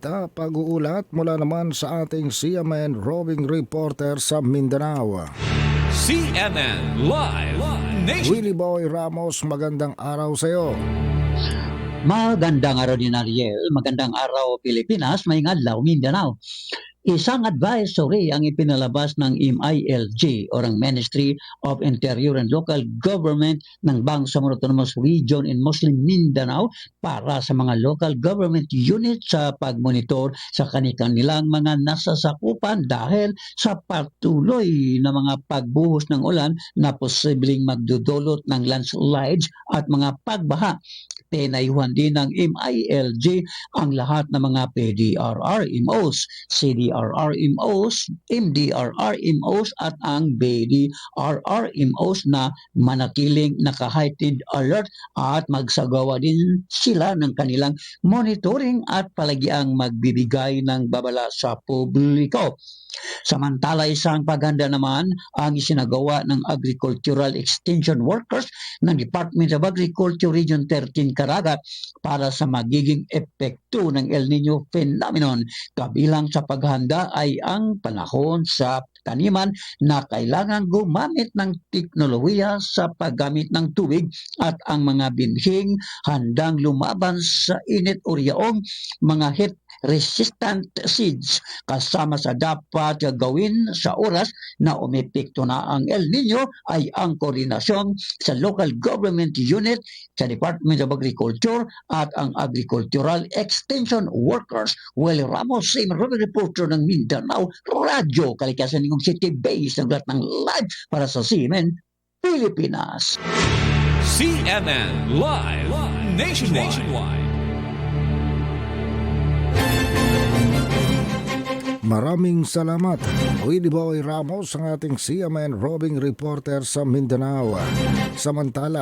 Pag-uulat mula naman sa ating CMN roving reporter sa Mindanao. CNN Live Nation. Willie Boy Ramos, magandang araw sa iyo. Magandang araw din, Ariel. Magandang araw, Pilipinas. May ngadlaw, Mindanao. Isang advisory ang ipinalabas ng MILG o ang Ministry of Interior and Local Government ng Bangsamoro Autonomous Region in Muslim Mindanao para sa mga local government units sa pagmonitor sa kanilang mga nasasakupan dahil sa patuloy na mga pagbuhos ng ulan na posibleng magdudulot ng landslides at mga pagbaha. Tinayuhan din ng MILG ang lahat ng mga PDRRMOs, CDRRMOs, MDRRMOs at ang BDRRMOs na manatiling naka-heightened alert at magsagawa din sila ng kanilang monitoring at palagiang magbibigay ng babala sa publiko. Samantala, isang paghanda naman ang isinagawa ng Agricultural Extension Workers ng Department of Agriculture Region 13 Caraga para sa magiging epekto ng El Nino phenomenon. Kabilang sa paghanda ay ang panahon sa taniman na kailangan gumamit ng teknolohiya sa paggamit ng tubig at ang mga binhing handang lumaban sa init o riyaong mga heat resistant seeds kasama sa dapat gawin sa oras na umepekto na ang El Nino ay ang koordinasyon sa local government unit sa Department of Agriculture at ang Agricultural Extension Workers. Willie Ramos, same reporter ng Mindanao Radio, Kalikasan ng City Base, naglat ng live para sa CNN Pilipinas. CNN Live Nationwide. Maraming salamat, Willie Boy Ramos, ang ating CMN roving reporter sa Mindanao. Samantala,